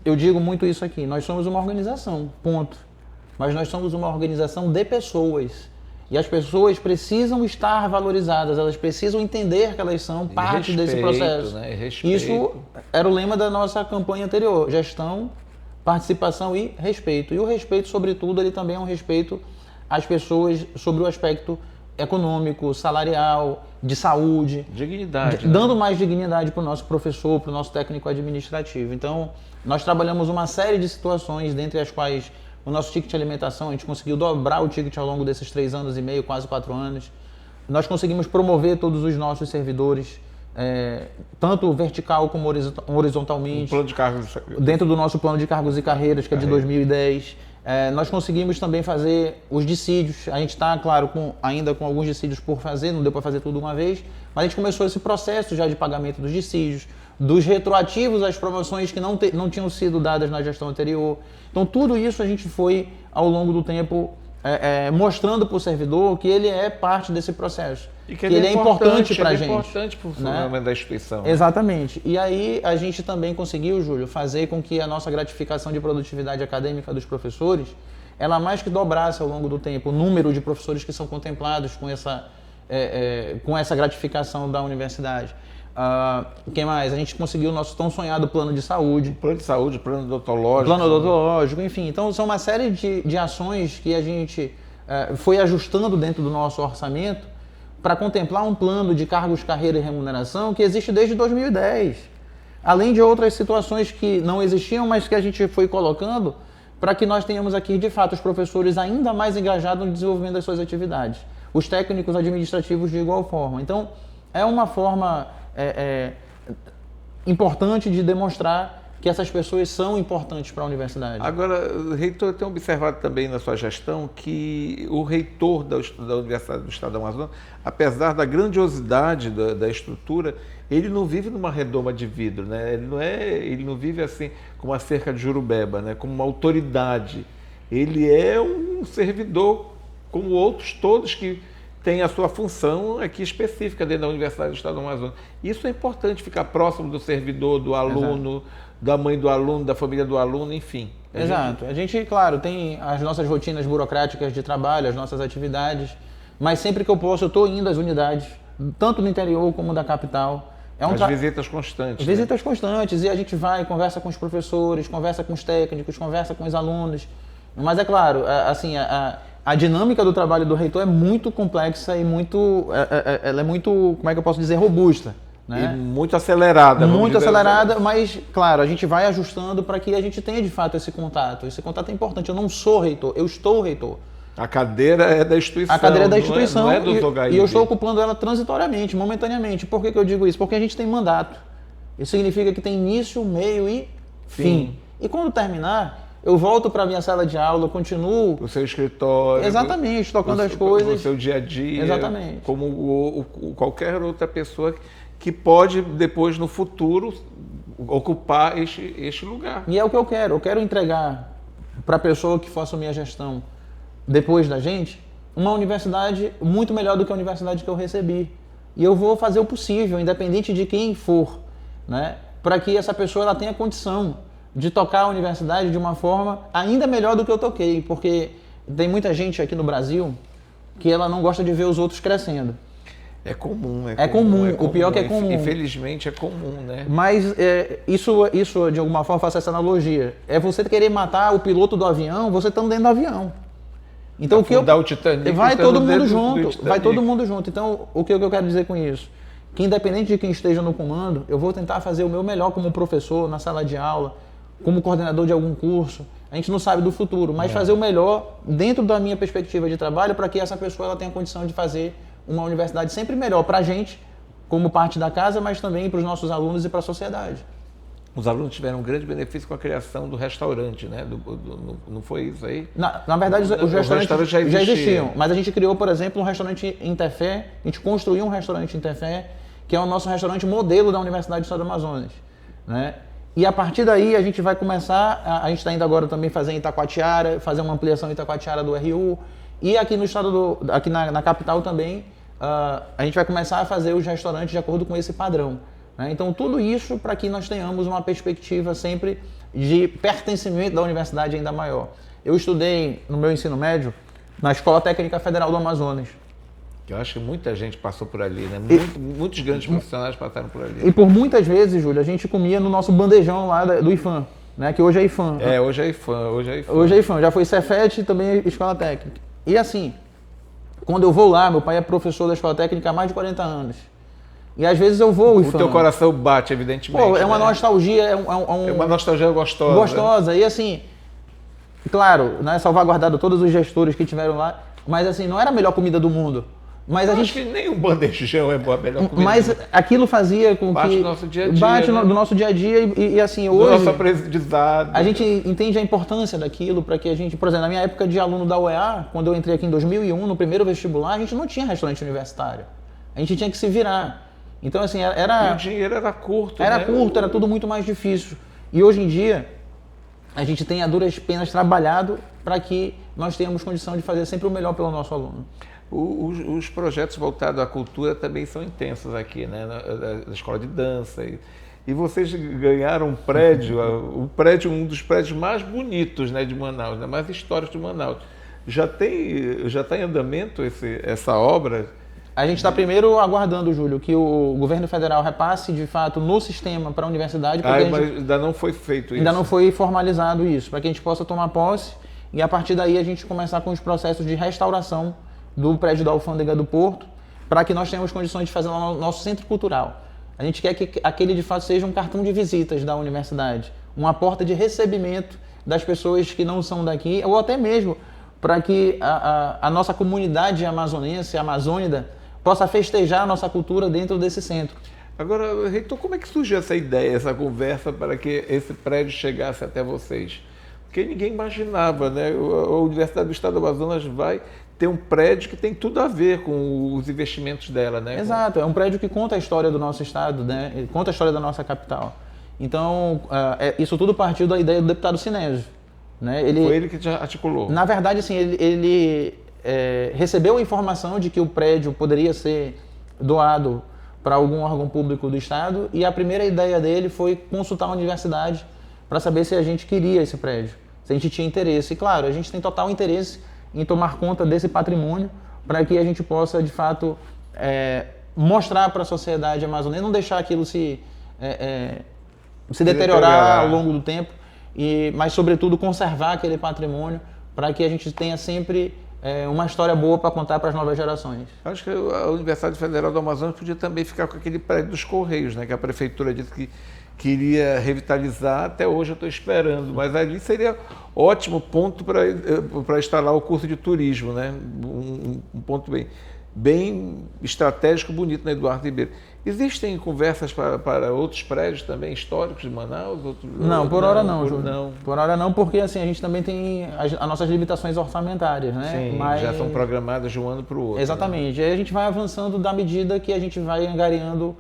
eu digo muito isso aqui. Nós somos uma organização, ponto. Mas nós somos uma organização de pessoas. E as pessoas precisam estar valorizadas, elas precisam entender que elas são parte desse processo. Né? Isso era o lema da nossa campanha anterior: gestão, participação e respeito. E o respeito, sobretudo, ele também é um respeito às pessoas sobre o aspecto econômico, salarial, de saúde. Dignidade. Dando mais dignidade para o nosso professor, para o nosso técnico administrativo. Então, nós trabalhamos uma série de situações, dentre as quais o nosso ticket de alimentação, a gente conseguiu dobrar o ticket ao longo desses 3 anos e meio, quase 4 anos. Nós conseguimos promover todos os nossos servidores, tanto vertical como horizontalmente. Um plano de cargos. Dentro do nosso plano de cargos e carreiras, que é de 2010. Nós conseguimos também fazer os dissídios. A gente está, claro, ainda com alguns dissídios por fazer, não deu para fazer tudo uma vez, mas a gente começou esse processo já de pagamento dos dissídios, dos retroativos às promoções que não tinham sido dadas na gestão anterior. Então, tudo isso a gente foi, ao longo do tempo, mostrando para o servidor que ele é parte desse processo. E que ele é importante para a gente. É importante para o funcionamento da instituição. Né? Exatamente. E aí a gente também conseguiu, Júlio, fazer com que a nossa gratificação de produtividade acadêmica dos professores, ela mais que dobrasse ao longo do tempo o número de professores que são contemplados com essa gratificação da universidade. O que mais? A gente conseguiu o nosso tão sonhado plano de saúde. Plano de saúde, plano odontológico. Plano odontológico, enfim. Então, são uma série de ações que a gente foi ajustando dentro do nosso orçamento para contemplar um plano de cargos, carreira e remuneração que existe desde 2010. Além de outras situações que não existiam, mas que a gente foi colocando para que nós tenhamos aqui, de fato, os professores ainda mais engajados no desenvolvimento das suas atividades. Os técnicos administrativos de igual forma. Então, é uma forma importante de demonstrar que essas pessoas são importantes para a universidade. Agora, reitor, eu tenho observado também na sua gestão que o reitor da Universidade do Estado do Amazonas, apesar da grandiosidade da estrutura, ele não vive numa redoma de vidro, né? Ele não vive assim como a cerca de Jurubeba, né? Como uma autoridade. Ele é um servidor como outros todos que tem a sua função aqui específica dentro da Universidade do Estado do Amazonas. Isso é importante, ficar próximo do servidor, do aluno, exato, da mãe do aluno, da família do aluno, enfim. Exato. A gente, claro, tem as nossas rotinas burocráticas de trabalho, as nossas atividades, mas sempre que eu posso, eu estou indo às unidades, tanto no interior como da capital. As visitas constantes. Visitas constantes, e a gente vai, conversa com os professores, conversa com os técnicos, conversa com os alunos. Mas é claro, assim, a dinâmica do trabalho do reitor é muito complexa e ela é muito, como é que eu posso dizer, robusta. Né? E muito acelerada. Muito acelerada, mas, claro, a gente vai ajustando para que a gente tenha, de fato, esse contato. Esse contato é importante. Eu não sou reitor, eu estou reitor. A cadeira é da instituição. A cadeira é da instituição, não é do Zogaíbe. E eu estou ocupando ela transitoriamente, momentaneamente. Por que eu digo isso? Porque a gente tem mandato. Isso significa que tem início, meio e fim. E quando terminar, eu volto para a minha sala de aula, continuo... O seu escritório. Exatamente, tocando as coisas. O seu dia a dia. Exatamente. Como qualquer outra pessoa que pode, depois, no futuro, ocupar este lugar. E é o que eu quero. Eu quero entregar para a pessoa que for assumir a gestão depois da gente, uma universidade muito melhor do que a universidade que eu recebi. E eu vou fazer o possível, independente de quem for, né, para que essa pessoa ela tenha condição de tocar a universidade de uma forma ainda melhor do que eu toquei, porque tem muita gente aqui no Brasil que ela não gosta de ver os outros crescendo. É comum. O pior é que é comum. Infelizmente é comum, né? Mas isso, de alguma forma, faço essa analogia. É você querer matar o piloto do avião, você estando dentro do avião. Então, o Titanic, vai todo mundo junto. Vai todo mundo junto. Então, o que eu quero dizer com isso? Que independente de quem esteja no comando, eu vou tentar fazer o meu melhor como professor, na sala de aula, como coordenador de algum curso. A gente não sabe do futuro, mas fazer o melhor dentro da minha perspectiva de trabalho para que essa pessoa ela tenha condição de fazer uma universidade sempre melhor para a gente, como parte da casa, mas também para os nossos alunos e para a sociedade. Os alunos tiveram um grande benefício com a criação do restaurante, né? Não foi isso aí? Na verdade, os restaurantes já existiam, mas a gente criou, por exemplo, um restaurante em Tefé, a gente construiu um restaurante em Tefé, que é o nosso restaurante modelo da Universidade do Estado do Amazonas, né? E a partir daí a gente vai começar, a gente está indo agora também fazer em Itacoatiara, fazer uma ampliação em Itacoatiara do RU, e aqui no estado, aqui na capital também, a gente vai começar a fazer os restaurantes de acordo com esse padrão. Então, tudo isso para que nós tenhamos uma perspectiva sempre de pertencimento da universidade ainda maior. Eu estudei no meu ensino médio na Escola Técnica Federal do Amazonas. Eu acho que muita gente passou por ali, né? Muitos grandes profissionais passaram por ali. E por muitas vezes, Júlio, a gente comia no nosso bandejão lá do IFAM, né? Que hoje é IFAM. Hoje é IFAM. Hoje é IFAM, já foi Cefet e também Escola Técnica. E assim, quando eu vou lá, meu pai é professor da Escola Técnica há mais de 40 anos. E às vezes eu vou... O teu coração bate, evidentemente. Pô, é uma nostalgia, é uma nostalgia gostosa. Gostosa. E assim, claro, né, salvaguardado todos os gestores que tiveram lá, mas assim, não era a melhor comida do mundo. Mas a gente... acho que nem um bandejão é a melhor comida. Mas aquilo fazia com bate que... do nosso dia a dia. Bate né? do nosso dia a dia e assim, hoje... Do nosso aprendizado. A gente entende a importância daquilo para que a gente... Por exemplo, na minha época de aluno da UEA, quando eu entrei aqui em 2001, no primeiro vestibular, a gente não tinha restaurante universitário. A gente tinha que se virar. Então, assim, E o dinheiro era curto, Era né? curto, era tudo muito mais difícil. E hoje em dia, a gente tem a duras penas trabalhado para que nós tenhamos condição de fazer sempre o melhor pelo nosso aluno. Os projetos voltados à cultura também são intensos aqui, né? Na escola de dança. E vocês ganharam um prédio, um dos prédios mais bonitos, né, de Manaus, né, mais históricos de Manaus. Já está em andamento essa obra? A gente está primeiro aguardando, Júlio, que o governo federal repasse, de fato, no sistema para a universidade. Mas ainda não foi feito isso? Ainda não foi formalizado isso, para que a gente possa tomar posse e, a partir daí, a gente começar com os processos de restauração do prédio da Alfândega do Porto, para que nós tenhamos condições de fazer o nosso centro cultural. A gente quer que aquele, de fato, seja um cartão de visitas da universidade, uma porta de recebimento das pessoas que não são daqui, ou até mesmo para que a nossa comunidade amazonense, amazônida, possa festejar a nossa cultura dentro desse centro. Agora, reitor, como é que surgiu essa ideia, essa conversa para que esse prédio chegasse até vocês? Porque ninguém imaginava, né? A Universidade do Estado do Amazonas vai ter um prédio que tem tudo a ver com os investimentos dela, né? Exato, é um prédio que conta a história do nosso estado, né? Ele conta a história da nossa capital. Então, isso tudo partiu da ideia do deputado Sinésio, né? Foi ele que já articulou? Na verdade, assim, ele recebeu a informação de que o prédio poderia ser doado para algum órgão público do estado e a primeira ideia dele foi consultar a universidade para saber se a gente queria esse prédio, se a gente tinha interesse. E claro, a gente tem total interesse em tomar conta desse patrimônio para que a gente possa, de fato, mostrar para a sociedade amazonense, não deixar aquilo se deteriorar ao longo do tempo, mas, sobretudo, conservar aquele patrimônio para que a gente tenha sempre uma história boa para contar para as novas gerações. Acho que a Universidade Federal do Amazonas podia também ficar com aquele prédio dos Correios, né? Que a prefeitura disse que queria revitalizar, até hoje eu estou esperando, mas ali seria ótimo ponto para instalar o curso de turismo, né? Um ponto bem estratégico, bonito, né, Eduardo Ribeiro? Existem conversas para outros prédios também históricos de Manaus? Não, por hora não, Júlio. Não. Por hora não, porque assim, a gente também tem as nossas limitações orçamentárias, né? Sim, mas já são programadas de um ano para o outro. Exatamente. Né? Aí a gente vai avançando da medida que a gente vai angariando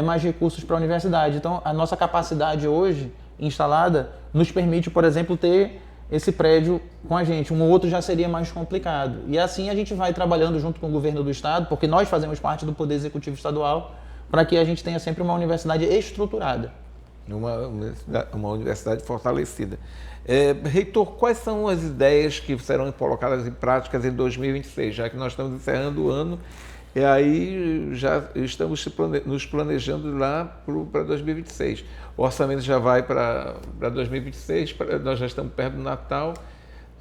mais recursos para a universidade. Então, a nossa capacidade hoje instalada nos permite, por exemplo, ter esse prédio com a gente. Um outro já seria mais complicado. E assim a gente vai trabalhando junto com o governo do estado, porque nós fazemos parte do Poder Executivo Estadual, para que a gente tenha sempre uma universidade estruturada. Uma universidade fortalecida. Reitor, quais são as ideias que serão colocadas em práticas em 2026, já que nós estamos encerrando o ano e aí já estamos nos planejando lá para 2026. O orçamento já vai para 2026, nós já estamos perto do Natal,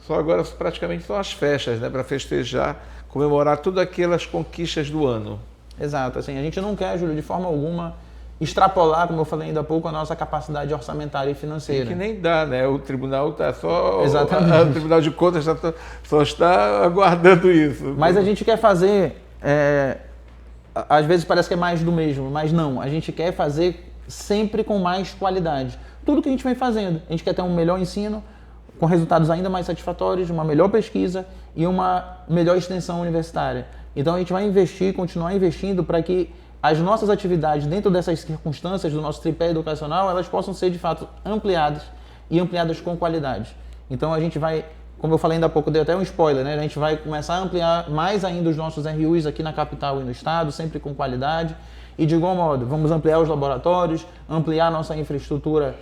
só agora praticamente são as festas, né, para festejar, comemorar todas aquelas conquistas do ano. Exato, assim, a gente não quer, Júlio, de forma alguma extrapolar, como eu falei ainda há pouco, a nossa capacidade orçamentária e financeira. Que nem dá, né? O tribunal está só... Exatamente. O Tribunal de Contas só está aguardando isso. Mas a gente quer fazer às vezes parece que é mais do mesmo, mas não, a gente quer fazer sempre com mais qualidade. Tudo que a gente vem fazendo, a gente quer ter um melhor ensino, com resultados ainda mais satisfatórios, uma melhor pesquisa e uma melhor extensão universitária. Então a gente vai investir, continuar investindo para que as nossas atividades dentro dessas circunstâncias do nosso tripé educacional, elas possam ser de fato ampliadas e ampliadas com qualidade. Então a gente vai, como eu falei ainda há pouco, dei até um spoiler, né? A gente vai começar a ampliar mais ainda os nossos RUs aqui na capital e no estado, sempre com qualidade. E de igual modo, vamos ampliar os laboratórios, ampliar nossa infraestrutura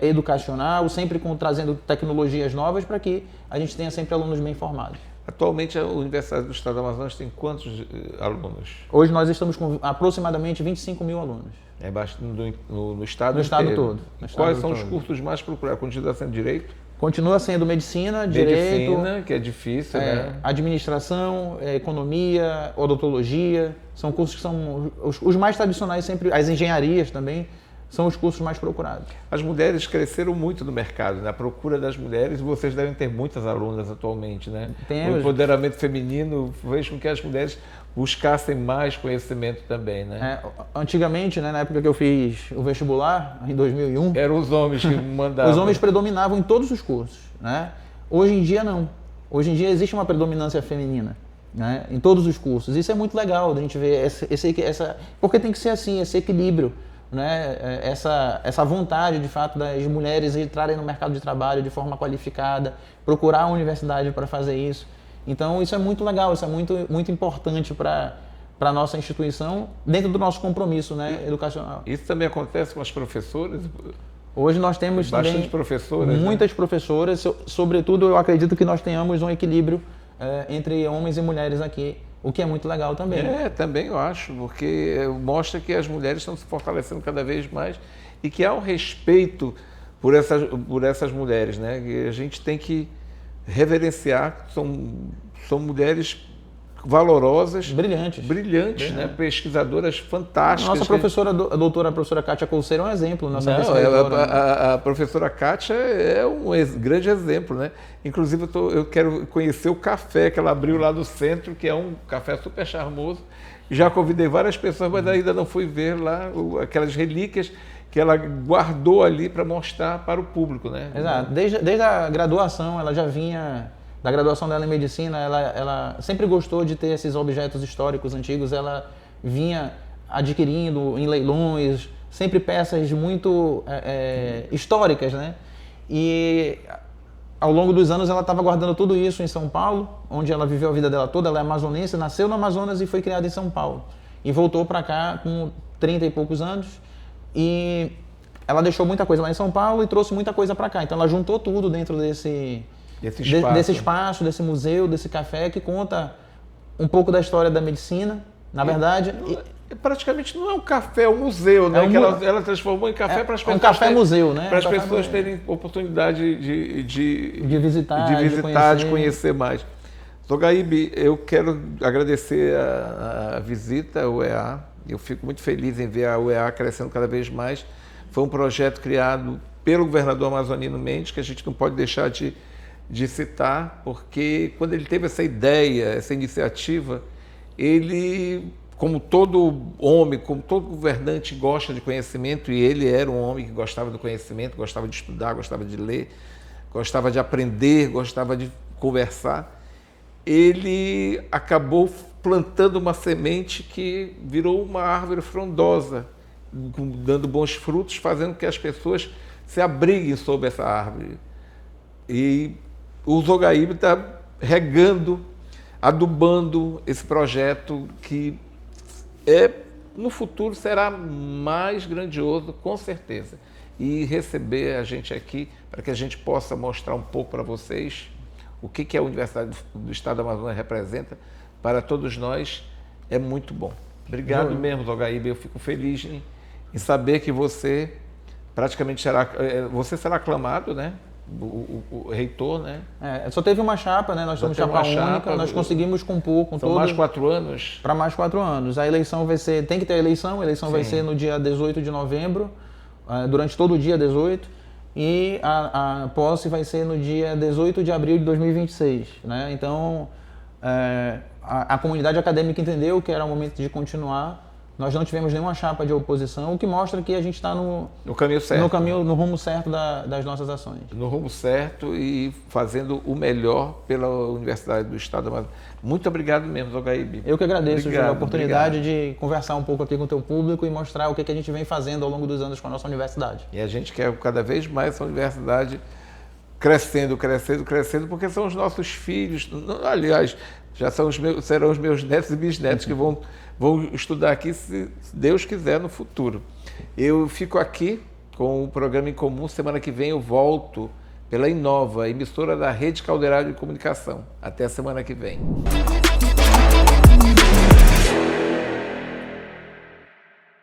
educacional, sempre trazendo tecnologias novas para que a gente tenha sempre alunos bem formados. Atualmente, a Universidade do Estado do Amazonas tem quantos alunos? Hoje nós estamos com aproximadamente 25 mil alunos. É bastante no estado No estado inteiro. todo. No estado Quais são todo. os cursos mais procurados? Continua sendo direito? Continua sendo medicina, direito, Medicina, que é difícil, né? administração, economia, odontologia. São cursos que são os mais tradicionais sempre, as engenharias também, são os cursos mais procurados. As mulheres cresceram muito no mercado, na procura das mulheres, e vocês devem ter muitas alunas atualmente, né? Temos. O empoderamento feminino fez com que as mulheres buscassem mais conhecimento também, né? Antigamente, né, na época que eu fiz o vestibular, em 2001, Eram os homens que mandavam. os homens predominavam em todos os cursos, né? Hoje em dia não. Hoje em dia existe uma predominância feminina, né, em todos os cursos. Isso é muito legal a gente ver porque tem que ser assim, esse equilíbrio, né? Essa vontade, de fato, das mulheres entrarem no mercado de trabalho de forma qualificada, procurar a universidade para fazer isso. Então isso é muito legal, isso é muito importante para a nossa instituição, dentro do nosso compromisso, né, educacional. Isso também acontece com as professoras? Hoje nós temos Bastante também professoras, muitas professoras, sobretudo eu acredito que nós tenhamos um equilíbrio entre homens e mulheres aqui, o que é muito legal também. Também eu acho, porque mostra que as mulheres estão se fortalecendo cada vez mais e que há um respeito por essas mulheres, né? Que a gente tem que reverenciar, são mulheres valorosas, Brilhantes, né? Pesquisadoras fantásticas. Nossa professora, a professora Kátia Couceiro é um exemplo. A professora Kátia é um grande exemplo, né? Inclusive eu quero conhecer o café que ela abriu lá do centro, que é um café super charmoso. Já convidei várias pessoas, mas ainda não fui ver lá aquelas relíquias que ela guardou ali para mostrar para o público, né? Exato. Desde a graduação, ela já vinha... Da graduação dela em medicina, ela sempre gostou de ter esses objetos históricos antigos. Ela vinha adquirindo em leilões, sempre peças muito históricas, né? E ao longo dos anos ela estava guardando tudo isso em São Paulo, onde ela viveu a vida dela toda. Ela é amazonense, nasceu no Amazonas e foi criada em São Paulo. E voltou para cá com 30 e poucos anos. E ela deixou muita coisa lá em São Paulo e trouxe muita coisa para cá. Então ela juntou tudo dentro desse espaço, desse museu, desse café, que conta um pouco da história da medicina, na verdade. Praticamente não é um café, é um museu, né? Ela transformou em café para as pessoas. Um café-museu, né? Para as pessoas terem oportunidade de visitar, de conhecer mais. Zogaíbe, eu quero agradecer a visita ao UEA. Eu fico muito feliz em ver a UEA crescendo cada vez mais. Foi um projeto criado pelo governador amazonino Mendes, que a gente não pode deixar de citar, porque quando ele teve essa ideia, essa iniciativa, ele, como todo homem, como todo governante gosta de conhecimento, e ele era um homem que gostava do conhecimento, gostava de estudar, gostava de ler, gostava de aprender, gostava de conversar, ele acabou plantando uma semente que virou uma árvore frondosa, dando bons frutos, fazendo que as pessoas se abriguem sob essa árvore. E o Zogaíbe está regando, adubando esse projeto que no futuro será mais grandioso, com certeza. E receber a gente aqui para que a gente possa mostrar um pouco para vocês o que a Universidade do Estado do Amazonas representa para todos nós é muito bom. Obrigado mesmo, Zogaíbe. Eu fico feliz em saber que você praticamente será aclamado, né? O reitor, né? Só teve uma chapa, né? Nós somos chapa única, nós conseguimos compor com todos. Mais 4 anos? Para mais 4 anos. A eleição tem que ter a eleição vai ser no dia 18 de novembro, durante todo o dia 18, e a posse vai ser no dia 18 de abril de 2026, né? Então, A comunidade acadêmica entendeu que era o momento de continuar. Nós não tivemos nenhuma chapa de oposição, o que mostra que a gente está no caminho certo. No rumo certo das nossas ações. No rumo certo e fazendo o melhor pela Universidade do Estado do Amazonas. Muito obrigado mesmo, Zogaíbe. Eu que agradeço a oportunidade de conversar um pouco aqui com o teu público e mostrar o que a gente vem fazendo ao longo dos anos com a nossa universidade. E a gente quer cada vez mais essa universidade crescendo, porque são os nossos filhos, aliás, já serão os meus netos e bisnetos que vão estudar aqui, se Deus quiser, no futuro. Eu fico aqui com o programa em comum. Semana que vem eu volto pela Inova, emissora da Rede Caldeirada de Comunicação. Até a semana que vem.